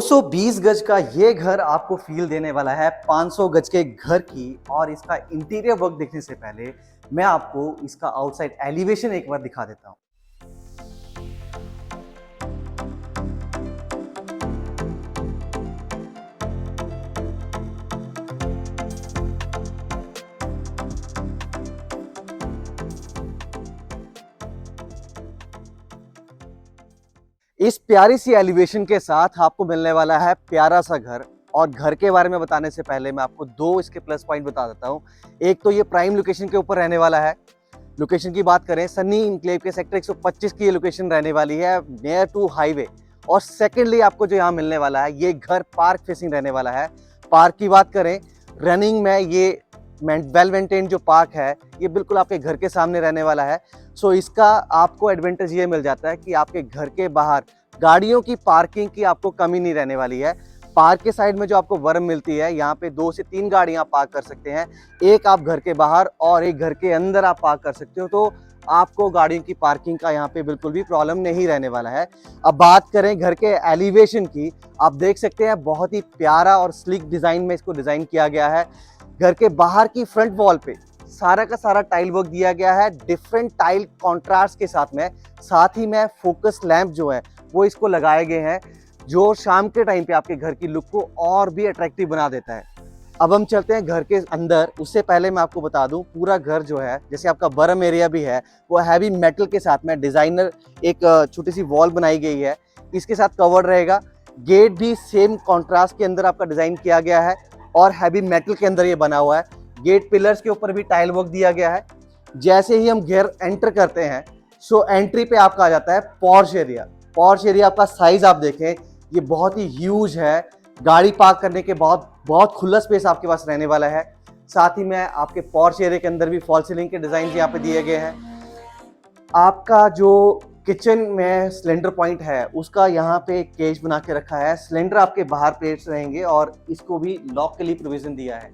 220 गज का ये घर आपको फील देने वाला है 500 गज के घर की। और इसका इंटीरियर वर्क देखने से पहले मैं आपको इसका आउटसाइड एलिवेशन एक बार दिखा देता हूं। इस प्यारी सी एलिवेशन के साथ आपको मिलने वाला है प्यारा सा घर। और घर के बारे में बताने से पहले मैं आपको दो इसके प्लस पॉइंट बता देता हूँ। एक तो ये प्राइम लोकेशन के ऊपर रहने वाला है। लोकेशन की बात करें, सन्नी इंक्लेव के सेक्टर 125 की ये लोकेशन रहने वाली है, नियर टू हाईवे। और सेकेंडली आपको जो यहाँ मिलने वाला है, ये घर पार्क फेसिंग रहने वाला है। पार्क की बात करें, रनिंग में ये वेल मेंटेन जो पार्क है ये बिल्कुल आपके घर के सामने रहने वाला है। सो इसका आपको एडवांटेज ये मिल जाता है कि आपके घर के बाहर गाड़ियों की पार्किंग की आपको कमी नहीं रहने वाली है। पार्क के साइड में जो आपको वर्म मिलती है, यहाँ पे 2 से 3 गाड़ियां पार्क कर सकते हैं। एक आप घर के बाहर और एक घर के अंदर आप पार्क कर सकते हो, तो आपको गाड़ियों की पार्किंग का यहाँ पे बिल्कुल भी प्रॉब्लम नहीं रहने वाला है। अब बात करें घर के एलिवेशन की, आप देख सकते हैं बहुत ही प्यारा और स्लिक डिजाइन में इसको डिजाइन किया गया है। घर के बाहर की फ्रंट वॉल पे सारा का सारा टाइल वर्क दिया गया है, डिफरेंट टाइल कॉन्ट्रास्ट के साथ में। साथ ही में फोकस लैंप जो है वो इसको लगाए गए हैं, जो शाम के टाइम पे आपके घर की लुक को और भी अट्रैक्टिव बना देता है। अब हम चलते हैं घर के अंदर। उससे पहले मैं आपको बता दूं, पूरा घर जो है, जैसे आपका बरम एरिया भी है, वो हैवी मेटल के साथ में डिजाइनर एक छोटी सी वॉल बनाई गई है, इसके साथ कवर्ड रहेगा। गेट भी सेम कॉन्ट्रास्ट के अंदर आपका डिजाइन किया गया है और हैवी मेटल के अंदर ये बना हुआ है। गेट पिलर्स के ऊपर भी टाइल वर्क दिया गया है। जैसे ही हम घर एंटर करते हैं, सो एंट्री पे आपका आ जाता है पॉर्श एरिया। पॉर्श एरिया आपका साइज आप देखें, ये बहुत ही ह्यूज है। गाड़ी पार्क करने के बाद बहुत खुला स्पेस आपके पास रहने वाला है। साथ ही में आपके पॉर्श एरिया के अंदर भी फॉल सीलिंग के डिजाइन यहाँ पे दिए गए हैं। आपका जो किचन में सिलेंडर पॉइंट है, उसका यहाँ पे एक केज बना के रखा है। सिलेंडर आपके बाहर प्लेट्स रहेंगे और इसको भी लॉक के लिए प्रोविजन दिया है।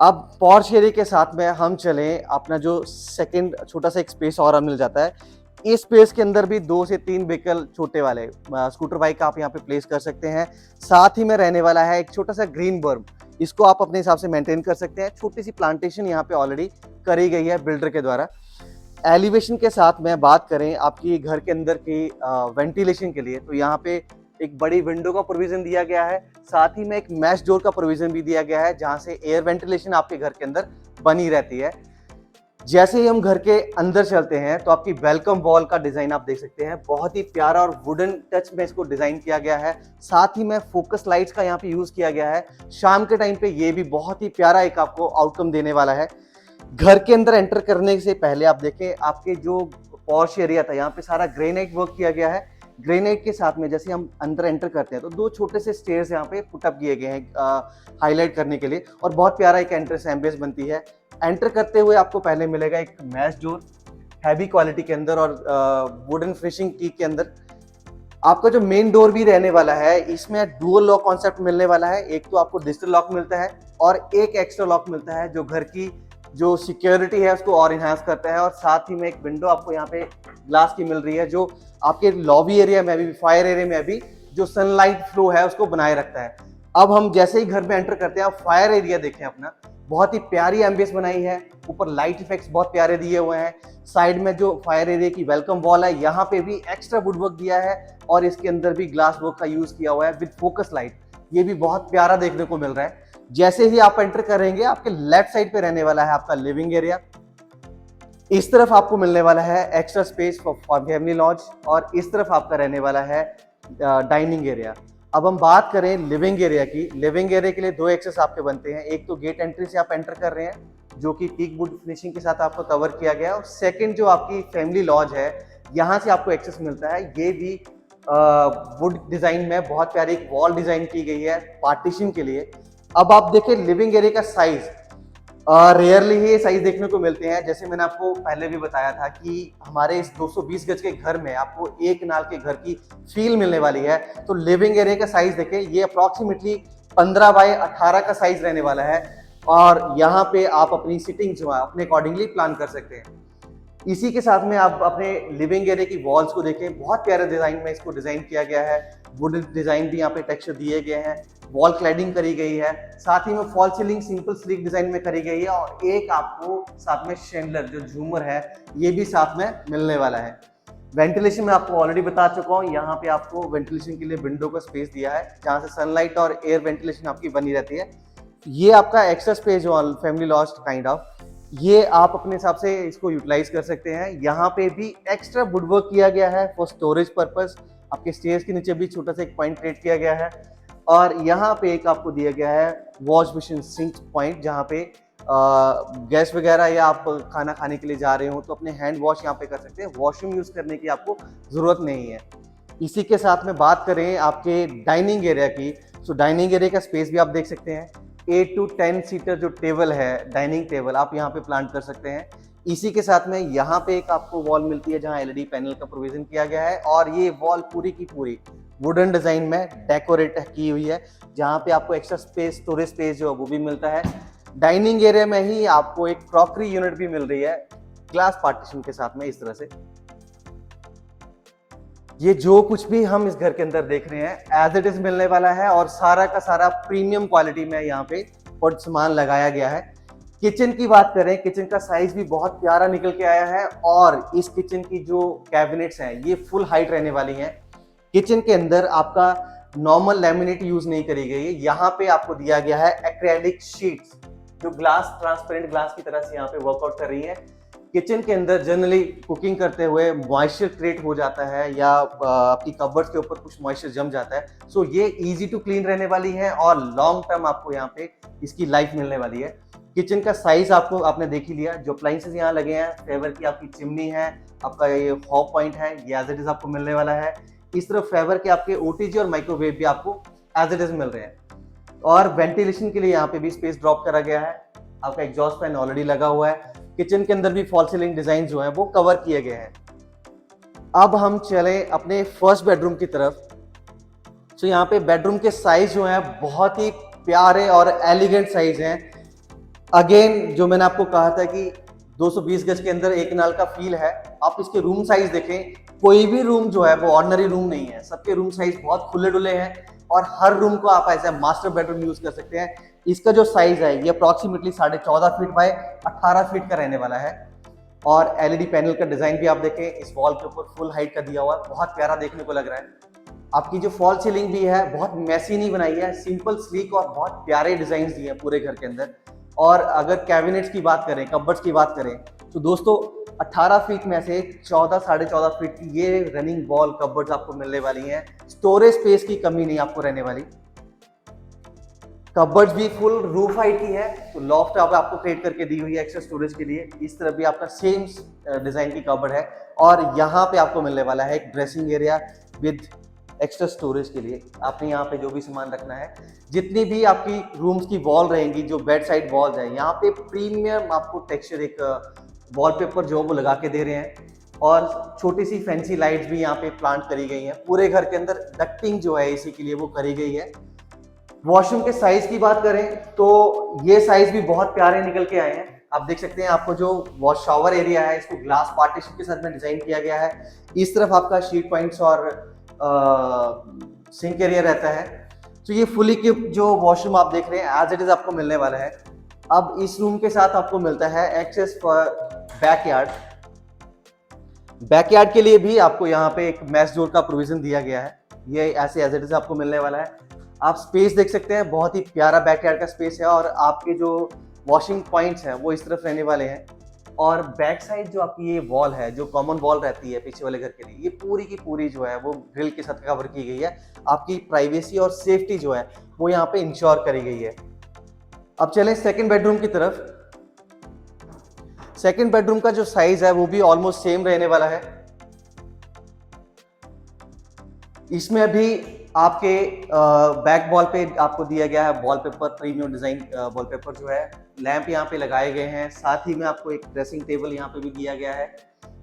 अब पॉर्श एरिया के साथ में हम चलें, अपना जो सेकंड छोटा सा एक स्पेस और मिल जाता है। इस स्पेस के अंदर भी 2 से 3 व्हीकल छोटे वाले स्कूटर बाइक आप यहाँ पे प्लेस कर सकते हैं। साथ ही में रहने वाला है एक छोटा सा ग्रीन बर्म, इसको आप अपने हिसाब से मेंटेन कर सकते हैं। छोटी सी प्लांटेशन यहाँ पे ऑलरेडी करी गई है बिल्डर के द्वारा। एलिवेशन के साथ में बात करें आपकी घर के अंदर की वेंटिलेशन के लिए, तो यहाँ पे एक बड़ी विंडो का प्रोविजन दिया गया है। साथ ही में एक मैश डोर का प्रोविजन भी दिया गया है, जहां से एयर वेंटिलेशन आपके घर के अंदर बनी रहती है। जैसे ही हम घर के अंदर चलते हैं, तो आपकी वेलकम वॉल का डिजाइन आप देख सकते हैं, बहुत ही प्यारा और वुडन टच में इसको डिजाइन किया गया है। साथ ही में फोकस लाइट्स का यहाँ पे यूज किया गया है। शाम के टाइम पे ये भी बहुत ही प्यारा एक आपको आउटकम देने वाला है। घर के अंदर एंटर करने से पहले आप देखें, आपके जो पॉर्श एरिया था, यहाँ पे सारा ग्रेनाइट वर्क किया गया है। ग्रेनाइट के साथ में जैसे हम अंदर एंटर करते हैं, तो 2 छोटे से स्टेयर्स यहाँ पे पुटअप किए गए हैं हाईलाइट करने के लिए, और बहुत प्यारा एक एंट्रेंस एम्बियंस बनती है। एंटर करते हुए आपको पहले मिलेगा एक मैश डोर, हैवी क्वालिटी के अंदर और वुडन फिनिशिंग की के अंदर। आपका जो मेन डोर भी रहने वाला है, इसमें डुअल लॉक कॉन्सेप्ट मिलने वाला है। एक तो आपको डिजिटल लॉक मिलता है और एक एक्स्ट्रा लॉक मिलता है, जो घर की जो सिक्योरिटी है उसको और इन्हांस करता है। और साथ ही में एक विंडो आपको यहाँ पे ग्लास की मिल रही है, जो आपके लॉबी एरिया में भी, फायर एरिया में भी जो सनलाइट फ्लो है उसको बनाए रखता है। अब हम जैसे ही घर में एंटर करते हैं, आप फायर एरिया देखें अपना, बहुत ही प्यारी एम्बियंस बनाई है। ऊपर लाइट इफेक्ट्स बहुत प्यारे दिए हुए हैं। साइड में जो फायर एरिया की वेलकम वॉल है, यहाँ पे भी एक्स्ट्रा वुड वर्क दिया है और इसके अंदर भी ग्लास वर्क का यूज किया हुआ है विद फोकस लाइट। ये भी बहुत प्यारा देखने को मिल रहा है। जैसे ही आप एंटर करेंगे, आपके लेफ्ट साइड पे रहने वाला है आपका लिविंग एरिया। इस तरफ आपको मिलने वाला है extra space for family launch, और इस तरफ आपका रहने वाला है डाइनिंग एरिया। अब हम बात करें लिविंग एरिया की। लिविंग एरिया के लिए 2 एक्सेस आपके बनते हैं। एक तो गेट एंट्री से आप एंटर कर रहे हैं, जो कि टीक वुड फिनिशिंग के साथ आपको कवर किया गया है। और सेकंड जो आपकी फैमिली लॉज है, यहाँ से आपको एक्सेस मिलता है। ये भी वुड डिजाइन में बहुत प्यारी एक वॉल डिजाइन की गई है पार्टीशन के लिए। अब आप देखें लिविंग एरिया का साइज, रेयरली ही ये साइज देखने को मिलते हैं। जैसे मैंने आपको पहले भी बताया था कि हमारे इस 220 गज के घर में आपको एक नाल के घर की फील मिलने वाली है। तो लिविंग एरिया का साइज देखें, ये अप्रोक्सीमेटली 15 बाय 18 का साइज रहने वाला है। और यहाँ पे आप अपनी सिटिंग जो है अपने अकॉर्डिंगली प्लान कर सकते हैं। इसी के साथ में आप अपने लिविंग एरिया की वॉल्स को देखें, बहुत प्यारे डिजाइन में इसको डिजाइन किया गया है। वुडन डिजाइन भी यहाँ पे टेक्सचर दिए गए हैं, वॉल क्लैडिंग करी गई है, साथ ही में fall ceiling simple sleek design में करी गई है और एक आपको साथ में शैंडलर जो झूमर है ये भी साथ में मिलने वाला है। वेंटिलेशन में आपको ऑलरेडी बता चुका हूँ, यहाँ पे आपको वेंटिलेशन के लिए विंडो का स्पेस दिया है जहाँ से सनलाइट और एयर वेंटिलेशन आपकी बनी रहती है। ये आपका एक्स्ट्रा स्पेस जो फैमिली लॉस्ट काइंड ऑफ, ये आप अपने हिसाब से इसको यूटिलाइज कर सकते हैं। यहाँ पे भी एक्स्ट्रा वुडवर्क किया गया है फॉर स्टोरेज पर्पस। आपके स्टेयर्स के नीचे भी छोटा सा एक पॉइंट क्रिएट किया गया है और यहाँ पे एक आपको दिया गया है वॉश बेसिन सिंक पॉइंट, जहाँ पे गैस वगैरह या आप खाना खाने के लिए जा रहे हो तो अपने हैंड वॉश यहाँ पे कर सकते हैं, वॉशरूम यूज करने की आपको जरूरत नहीं है। इसी के साथ में बात करें आपके डाइनिंग एरिया की, तो डाइनिंग एरिया का स्पेस भी आप देख सकते हैं। 8 to 10 सीटर जो टेबल है, डाइनिंग टेबल, आप यहाँ पे प्लांट कर सकते हैं। इसी के साथ में यहाँ पे एक आपको वॉल मिलती है जहाँ एलईडी पैनल का प्रोविजन किया गया है और ये वॉल पूरी की पूरी वुडन डिजाइन में डेकोरेट की हुई है, जहाँ पे आपको एक्स्ट्रा स्पेस, स्टोरेज स्पेस जो है वो भी मिलता है। डाइनिंग एरिया में ही आपको एक क्रॉकरी यूनिट भी मिल रही है ग्लास पार्टीशन के साथ में। इस तरह से ये जो कुछ भी हम इस घर के अंदर देख रहे हैं एज इट इज मिलने वाला है और सारा का सारा प्रीमियम क्वालिटी में यहाँ पे और सामान लगाया गया है। किचन की बात करें, किचन का साइज भी बहुत प्यारा निकल के आया है और इस किचन की जो कैबिनेट्स हैं ये फुल हाइट रहने वाली हैं। किचन के अंदर आपका नॉर्मल लैमिनेट यूज नहीं करी गई है, यहाँ पे आपको दिया गया है एक्रेलिक शीट्स जो ग्लास, ट्रांसपेरेंट ग्लास की तरह से यहाँ पे वर्कआउट कर रही है। किचन के अंदर जनरली कुकिंग करते हुए मॉइस्चर क्रिएट हो जाता है या आपकी कबर्ड्स के ऊपर कुछ मॉइस्चर जम जाता है, सो ये इजी टू क्लीन रहने वाली है और लॉन्ग टर्म आपको यहाँ पे इसकी लाइफ मिलने वाली है। किचन का साइज आपने देख ही लिया, जो अप्लायंसेस यहाँ लगे हैं, फेवर की आपकी चिमनी है, आपका ये हॉब पॉइंट है, ये एज इट इज आपको मिलने वाला है। इस तरफ फेवर के आपके ओटीजी और माइक्रोवेव भी आपको एज इट इज मिल रहे हैं और वेंटिलेशन के लिए यहाँ पे भी स्पेस ड्रॉप करा गया है। आपका एग्जॉस्ट फैन ऑलरेडी लगा हुआ है। किचन के अंदर भी फॉल सीलिंग डिजाइन जो है वो कवर किए गए हैं। अब हम चले अपने फर्स्ट बेडरूम की तरफ। तो यहाँ पे बेडरूम के साइज जो है बहुत ही प्यारे और एलिगेंट साइज हैं। अगेन जो मैंने आपको कहा था कि 220 गज के अंदर एक नाल का फील है। आप इसके रूम साइज देखें, कोई भी रूम जो है वो ऑर्डिनरी रूम नहीं है, सबके रूम साइज बहुत खुले डुले हैं और हर रूम को आप ऐसे मास्टर बेडरूम यूज कर सकते हैं। इसका जो साइज है ये अप्रोक्सीमेटली 14.5 फीट बाय 18 फीट का रहने वाला है और एलईडी पैनल का डिजाइन भी आप देखें, इस वॉल के ऊपर फुल हाइट का दिया हुआ है, बहुत प्यारा देखने को लग रहा है। आपकी जो फॉल सीलिंग भी है बहुत मैसी नहीं बनाई है, सिंपल स्लीक और बहुत प्यारे डिजाइन दिए हैं पूरे घर के अंदर। और अगर कैबिनेट्स की बात करें, कबर्ड्स की बात करें, तो दोस्तों 18 फीट में से 14 14.5 फीट की ये रनिंग वॉल कबर्ड्स आपको मिलने वाली हैं। स्टोरेज स्पेस की कमी नहीं आपको रहने वाली। कबर्ड्स भी फुल रूफ हाइट की है, तो लॉफ्ट आपको क्रिएट करके दी हुई है एक्स्ट्रा स्टोरेज के लिए। इस तरफ भी आपका सेम डिजाइन की कबर्ड है और यहाँ पे आपको मिलने वाला है एक dressing area with extra storage के लिए। आपने यहाँ पे जो भी सामान रखना है, जितनी भी आपकी रूम्स की वॉल रहेंगी, जो बेड साइड वॉल्स है, यहाँ पे प्रीमियम आपको टेक्सचर एक वॉलपेपर जो वो लगा के दे रहे हैं और छोटी सी फैंसी लाइट्स भी यहाँ पे प्लांट करी गई हैं। पूरे घर के अंदर डक्टिंग जो है इसी के लिए वो करी गई है। वॉशरूम के साइज की बात करें तो ये साइज भी बहुत प्यारे निकल के आए हैं। आप देख सकते हैं, आपको जो वॉश शावर एरिया है इसको ग्लास पार्टीशन के साथ में डिजाइन किया गया है। इस तरफ आपका शीट पॉइंट्स और सिंक एरिया रहता है। तो ये फुली इक्विप्ड जो वॉशरूम आप देख रहे हैं एज इट इज आपको मिलने वाला है। अब इस रूम के साथ आपको मिलता है एक्सेस फॉर बैकयार्ड। बैकयार्ड के लिए भी आपको यहाँ पे एक मैश डोर का प्रोविजन दिया गया है, ये ऐसे एज इट इज आपको मिलने वाला है। आप स्पेस देख सकते हैं, बहुत ही प्यारा बैकयार्ड का स्पेस है और आपके जो वॉशिंग पॉइंट्स हैं वो इस तरफ रहने वाले हैं। और बैक साइड जो आपकी ये वॉल है, जो कॉमन वॉल रहती है पीछे वाले घर के लिए, ये पूरी की पूरी जो है वो ग्रिल के साथ कवर की गई है। आपकी प्राइवेसी और सेफ्टी जो है वो यहाँ पे इंश्योर करी गई है। अब चलें सेकंड बेडरूम की तरफ। सेकंड बेडरूम का जो साइज है वो भी ऑलमोस्ट सेम रहने वाला है। इसमें भी आपके बैक वॉल पे आपको दिया गया है वॉलपेपर, प्रीमियम डिजाइन वॉलपेपर जो है। लैंप यहाँ पे लगाए गए हैं, साथ ही में आपको एक ड्रेसिंग टेबल यहाँ पे भी दिया गया है।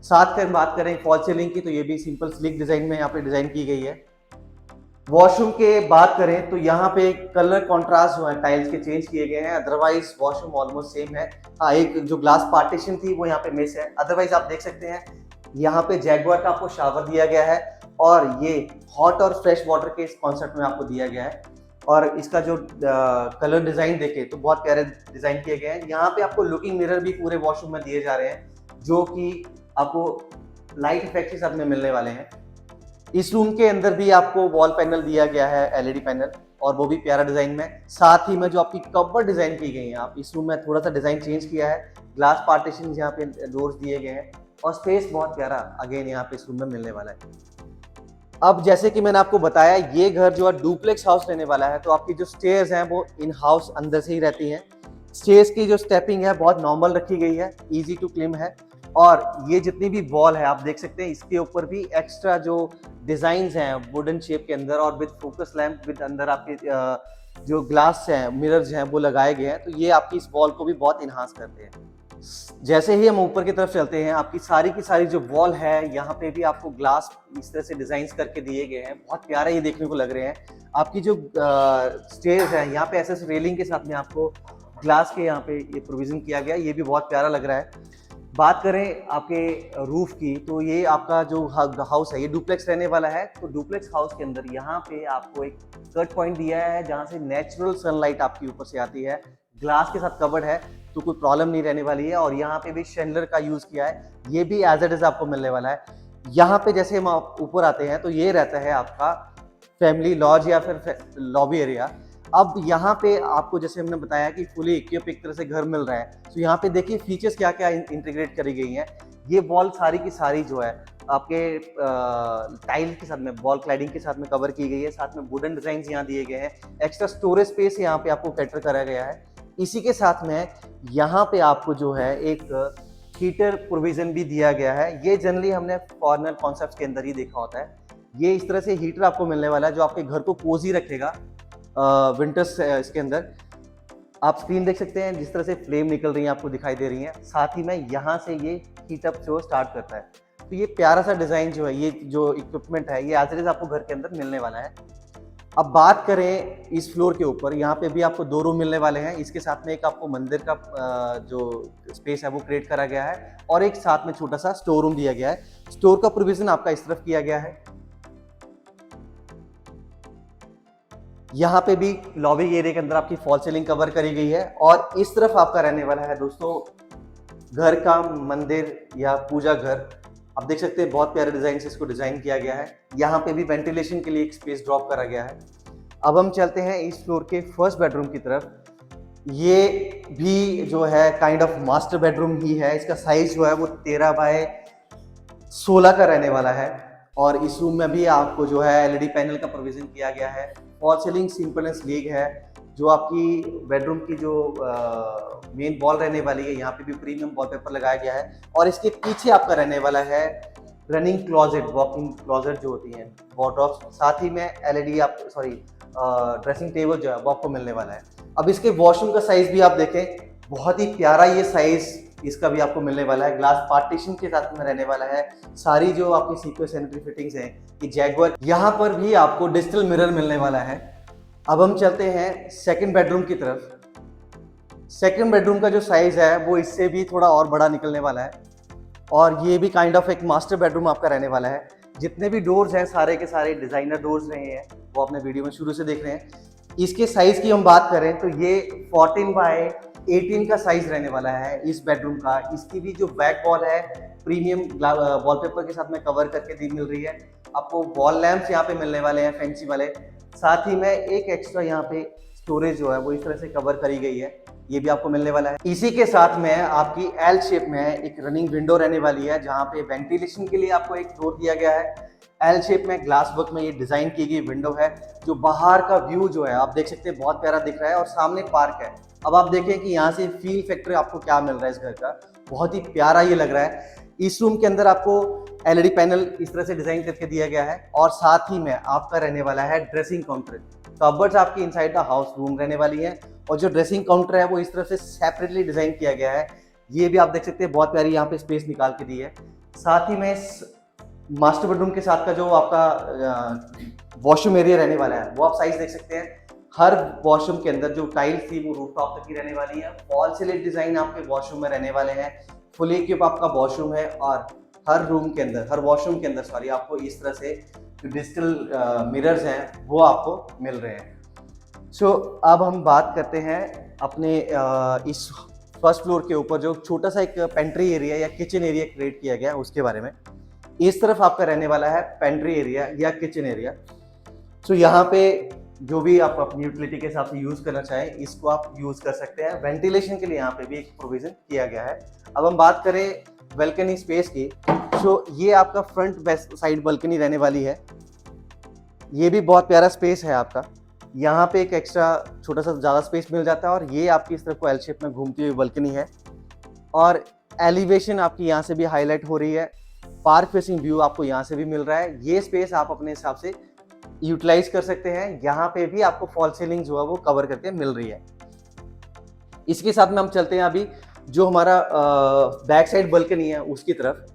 साथ में बात करें फॉल सीलिंग की, तो ये भी सिंपल स्लिक डिजाइन में यहाँ पे डिजाइन की गई है। वॉशरूम के बात करें तो यहाँ पे कलर कॉन्ट्रास्ट जो है टाइल्स के चेंज किए गए हैं, अदरवाइज वॉशरूम ऑलमोस्ट सेम है। हाँ, एक जो ग्लास पार्टीशन थी वो यहाँ पे मिस है, अदरवाइज आप देख सकते हैं यहाँ पे जैगुआर का आपको शावर दिया गया है और ये हॉट और फ्रेश वाटर के इस कॉन्सेप्ट में आपको दिया गया है। और इसका जो कलर डिजाइन देखे तो बहुत प्यारे डिजाइन किए गए हैं। यहाँ पे आपको लुकिंग मिरर भी पूरे वॉशरूम में दिए जा रहे हैं जो कि आपको लाइट इफेक्ट के साथ में मिलने वाले हैं। इस रूम के अंदर भी आपको वॉल पैनल दिया गया है, एलईडी पैनल, और वो भी प्यारा डिजाइन में। साथ ही में जो आपकी कपबोर्ड डिजाइन की गई है, आप इस रूम में थोड़ा सा डिजाइन चेंज किया है, ग्लास पार्टीशन यहाँ पे डोर्स दिए गए हैं और स्पेस बहुत प्यारा अगेन यहाँ पे इस रूम में मिलने वाला है। अब जैसे कि मैंने आपको बताया, ये घर जो है डुप्लेक्स हाउस रहने वाला है, तो आपकी जो स्टेयर्स हैं वो इन हाउस अंदर से ही रहती हैं। स्टेयर्स की जो स्टेपिंग है बहुत नॉर्मल रखी गई है, इजी टू क्लिम है। और ये जितनी भी वॉल है आप देख सकते हैं, इसके ऊपर भी एक्स्ट्रा जो डिजाइन्स हैं वुडन शेप के अंदर और विद फोकस लैंप विद अंदर आपके जो ग्लास हैं, मिरर्स हैं वो लगाए गए हैं, तो ये आपकी इस वॉल को भी बहुत इन्हांस करते हैं। जैसे ही हम ऊपर की तरफ चलते हैं, आपकी सारी की सारी जो वॉल है यहाँ पे भी आपको ग्लास इस तरह से डिजाइन करके दिए गए हैं, बहुत प्यारे ये देखने को लग रहे हैं। आपकी जो स्टेयर्स है यहाँ पे ऐसे रेलिंग के साथ में आपको ग्लास के यहाँ पे ये प्रोविजन किया गया, ये भी बहुत प्यारा लग रहा है। बात करें आपके रूफ की, तो ये आपका जो हाउस है ये डुप्लेक्स रहने वाला है। तो डुप्लेक्स हाउस के अंदर यहाँ पे आपको एक कट पॉइंट दिया है जहाँ से नेचुरल सनलाइट आपके ऊपर से आती है। ग्लास के साथ कवर्ड है तो कोई प्रॉब्लम नहीं रहने वाली है। और यहाँ पे भी शैंडलर का यूज किया है, ये भी एज इट इज आपको मिलने वाला है। यहाँ पे जैसे हम ऊपर आते हैं तो ये रहता है आपका फैमिली लॉज या फिर लॉबी एरिया। अब यहाँ पे आपको जैसे हमने बताया कि फुली इक्विप एक तरह से घर मिल रहा है, तो यहाँ पे देखिए फीचर्स क्या क्या इंटीग्रेट करी गई हैं। ये वॉल सारी की सारी जो है आपके टाइल के साथ में वॉल क्लैडिंग के साथ में कवर की गई है, साथ में वुडन डिजाइन यहाँ दिए गए हैं, एक्स्ट्रा स्टोरेज स्पेस यहाँ पे आपको कैटर करा गया है। इसी के साथ में यहाँ पे आपको जो है एक हीटर प्रोविजन भी दिया गया है। ये जनरली हमने कॉर्नर कॉन्सेप्ट के अंदर ही देखा होता है। ये इस तरह से हीटर आपको मिलने वाला है जो आपके घर को कोजी रखेगा विंटर्स इसके अंदर। आप स्क्रीन देख सकते हैं जिस तरह से फ्लेम निकल रही है आपको दिखाई दे रही है, साथ ही में यहाँ से ये हीट अप जो स्टार्ट करता है। तो ये प्यारा सा डिजाइन जो है, ये जो इक्विपमेंट है ये एज इट इज आपको घर के अंदर मिलने वाला है। अब बात करें इस फ्लोर के ऊपर, यहाँ पे भी आपको 2 रूम मिलने वाले हैं। इसके साथ में एक आपको मंदिर का जो स्पेस है वो क्रिएट करा गया है और एक साथ में छोटा सा स्टोर रूम दिया गया है। स्टोर का प्रोविजन आपका इस तरफ किया गया है। यहाँ पे भी लॉबी एरिया के अंदर आपकी फॉल सीलिंग कवर करी गई है और इस तरफ आपका रहने वाला है दोस्तों घर का मंदिर या पूजा घर। आप देख सकते हैं बहुत प्यारे डिजाइन से इसको डिजाइन किया गया है। यहाँ पे भी वेंटिलेशन के लिए एक स्पेस ड्रॉप करा गया है। अब हम चलते हैं इस फ्लोर के फर्स्ट बेडरूम की तरफ। ये भी जो है काइंड ऑफ मास्टर बेडरूम ही है। इसका साइज जो है वो 13 बाय 16 का रहने वाला है और इस रूम में भी आपको जो है एलईडी पैनल का प्रोविजन किया गया है। Fall ceiling simple and sleek है। जो आपकी बेडरूम की जो मेन वॉल रहने वाली है यहाँ पे भी प्रीमियम वॉलपेपर लगाया गया है और इसके पीछे आपका रहने वाला है रनिंग क्लोजेट, वॉकिंग क्लोजेट जो होती हैं वार्डरोब्स, साथ ही में एलईडी आप ड्रेसिंग टेबल जो है वो आपको मिलने वाला है। अब इसके वॉशरूम का साइज भी आप देखें, बहुत ही प्यारा ये साइज इसका भी आपको मिलने वाला है। ग्लास पार्टीशन के साथ में रहने वाला है। सारी जो आपकी सीक्वेंस सैनिटरी फिटिंग्स हैं कि जैगुआर, यहाँ पर भी आपको डिजिटल मिरर मिलने वाला है। अब हम चलते हैं सेकंड बेडरूम की तरफ। सेकंड बेडरूम का जो साइज है वो इससे भी थोड़ा और बड़ा निकलने वाला है और ये भी काइंड ऑफ एक मास्टर बेडरूम आपका रहने वाला है। जितने भी डोर्स हैं सारे के सारे डिजाइनर डोर्स रहे हैं, वो अपने वीडियो में शुरू से देख रहे हैं। इसके साइज की हम बात करें तो ये 14 बाय 18 का साइज रहने वाला है इस बेडरूम का। इसकी भी जो बैक वॉल है प्रीमियम वॉलपेपर के साथ में कवर करके दी मिल रही है। आपको वॉल लैंप्स यहाँ पे मिलने वाले हैं फैंसी वाले, साथ ही में एक एक्स्ट्रा यहाँ पे स्टोरेज जो है वो इस तरह से कवर करी गई है, ये भी आपको मिलने वाला है। इसी के साथ में आपकी एल शेप में एक रनिंग विंडो रहने वाली है जहाँ पे वेंटिलेशन के लिए आपको एक डोर दिया गया है। एल शेप में ग्लास वर्क में ये डिजाइन की गई विंडो है। जो बाहर का व्यू जो है आप देख सकते हैं बहुत प्यारा दिख रहा है और सामने पार्क है। अब आप देखें कि यहाँ से फील फैक्टर आपको क्या मिल रहा है इस घर का, बहुत ही प्यारा ये लग रहा है। इस रूम के अंदर आपको एलईडी पैनल इस तरह से डिजाइन करके दिया गया है और साथ ही में आपका रहने वाला है ड्रेसिंग काउंटर। कबर्ड्स आपकी इनसाइड द हाउस रूम रहने वाली है और जो ड्रेसिंग काउंटर है वो इस तरह से सेपरेटली डिजाइन किया गया है। ये भी आप देख सकते हैं बहुत प्यारी यहाँ पे स्पेस निकाल के दी है। साथ ही में मास्टर बेडरूम के साथ का जो आपका वॉशरूम एरिया रहने वाला है वो आप साइज देख सकते हैं। हर वॉशरूम के अंदर जो टाइल्स थी वो रूफ टॉप तक की रहने वाली है। फॉल सिलिंग डिजाइन आपके वॉशरूम में रहने वाले हैं। फुली इक्विप आपका वॉशरूम है और हर रूम के अंदर, हर वॉशरूम के अंदर सॉरी, आपको इस तरह से जो डिजिटल मिरर्स हैं वो आपको मिल रहे हैं। सो अब हम बात करते हैं अपने इस फर्स्ट फ्लोर के ऊपर जो छोटा सा एक पेंट्री एरिया या किचन एरिया क्रिएट किया गया है उसके बारे में। इस तरफ आपका रहने वाला है पेंट्री एरिया या किचन एरिया। सो यहाँ पे जो भी आप अपनी यूटिलिटी के हिसाब से यूज करना चाहें इसको आप यूज कर सकते हैं। वेंटिलेशन के लिए यहाँ पे भी एक प्रोविजन किया गया है। अब हम बात करें बालकनी स्पेस की, तो ये आपका फ्रंट वेस्ट साइड बालकनी रहने वाली है। ये भी बहुत प्यारा स्पेस है आपका। यहाँ पे एक एक्स्ट्रा छोटा सा ज़्यादा स्पेस मिल जाता है और ये आपकी इस तरफ को एल शेप में घूमती हुई बालकनी है और एलिवेशन आपकी यहाँ से भी हाईलाइट हो रही है। पार्क फेसिंग व्यू आपको यहाँ से भी मिल रहा है। ये स्पेस आप अपने हिसाब से यूटिलाइज कर सकते हैं। यहाँ पे भी आपको फॉल सीलिंग जो है वो कवर करके मिल रही है। इसके साथ में हम चलते हैं अभी जो हमारा बैक साइड बालकनी है उसकी तरफ।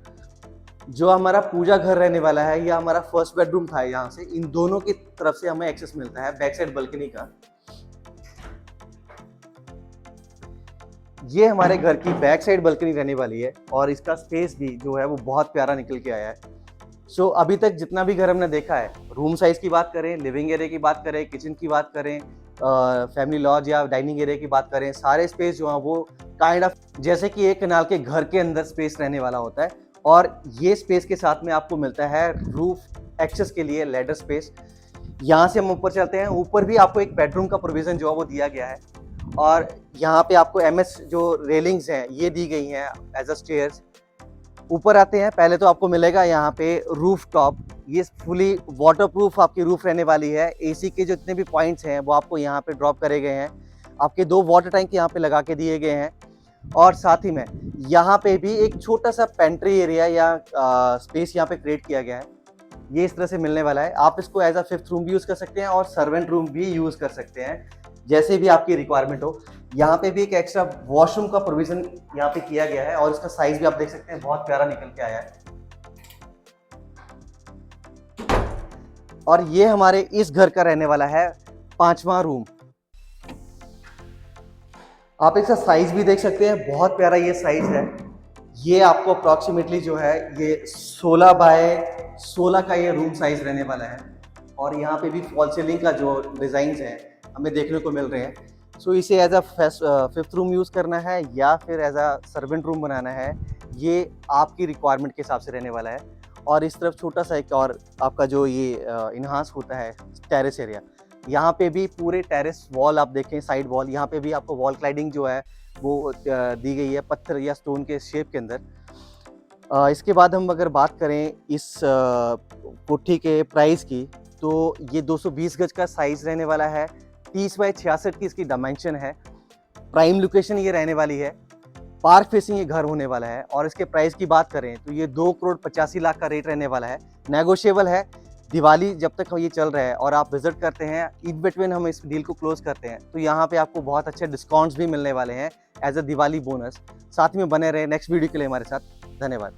जो हमारा पूजा घर रहने वाला है या हमारा फर्स्ट बेडरूम था, यहाँ से इन दोनों की तरफ से हमें एक्सेस मिलता है बैक साइड बालकनी का। ये हमारे घर की बैक साइड बालकनी रहने वाली है और इसका स्पेस भी जो है वो बहुत प्यारा निकल के आया है। सो अभी तक जितना भी घर हमने देखा है, रूम साइज की बात करें, लिविंग एरिया की बात करें, किचन की बात करें, फैमिली लॉज या डाइनिंग एरिया की बात करें, सारे स्पेस जो है वो काइंड ऑफ जैसे कि एक कनाल के घर के अंदर स्पेस रहने वाला होता है। और ये स्पेस के साथ में आपको मिलता है रूफ एक्सेस के लिए लैडर स्पेस। यहाँ से हम ऊपर चलते हैं। ऊपर भी आपको एक बेडरूम का प्रोविजन जो है वो दिया गया है और यहाँ पे आपको एमएस जो रेलिंग्स हैं ये दी गई हैं एज अ स्टेयर्स। ऊपर आते हैं, पहले तो आपको मिलेगा यहाँ पे रूफ टॉप। ये फुली वाटरप्रूफ आपकी रूफ रहने वाली है। एसी के जितने भी पॉइंट्स हैं वो आपको यहाँ पे ड्रॉप करे गए हैं। आपके 2 वाटर टैंक यहाँ पे लगा के दिए गए हैं और साथ ही में यहाँ पे भी एक छोटा सा पेंट्री एरिया या स्पेस यहाँ पे क्रिएट किया गया है। ये इस तरह से मिलने वाला है। आप इसको एज अ 5th रूम भी यूज़ कर सकते हैं और सर्वेंट रूम भी यूज़ कर सकते हैं, जैसे भी आपकी रिक्वायरमेंट हो। यहाँ पे भी एक एक्स्ट्रा वॉशरूम का प्रोविजन यहाँ पे किया गया है और इसका साइज भी आप देख सकते हैं, बहुत प्यारा निकल के आया है। और ये हमारे इस घर का रहने वाला है 5वां रूम। आप इसका साइज भी देख सकते हैं, बहुत प्यारा ये साइज है। ये आपको अप्रॉक्सीमेटली जो है ये 16 बाय 16 का ये रूम साइज रहने वाला है। और यहाँ पे भी फॉल सीलिंग का जो डिजाइन है हमें देखने को मिल रहे हैं। सो इसे as a 5th room use करना है या फिर एज अ सर्वेंट रूम बनाना है, ये आपकी रिक्वायरमेंट के हिसाब से रहने वाला है। और इस तरफ छोटा सा एक और आपका जो ये इन्हांस होता है टेरेस एरिया, यहाँ पे भी पूरे टेरेस वॉल आप देखें, साइड वॉल, यहाँ पे भी आपको वॉल क्लाइडिंग जो है वो दी गई है पत्थर या स्टोन के शेप के अंदर। इसके बाद हम अगर बात करें इस कोठी के प्राइस की, तो ये 220 गज का साइज रहने वाला है। 30 बाय 66 की इसकी डायमेंशन है। प्राइम लोकेशन ये रहने वाली है। पार्क फेसिंग ये घर होने वाला है। और इसके प्राइस की बात करें तो ये 2,85,00,000 का रेट रहने वाला है। नेगोशिएबल है। दिवाली जब तक ये चल रहा है और आप विजिट करते हैं, इन बिटवीन हम इस डील को क्लोज करते हैं, तो यहाँ पे आपको बहुत अच्छे डिस्काउंट्स भी मिलने वाले हैं एज अ दिवाली बोनस। साथ में बने रहे नेक्स्ट वीडियो के लिए हमारे साथ। धन्यवाद।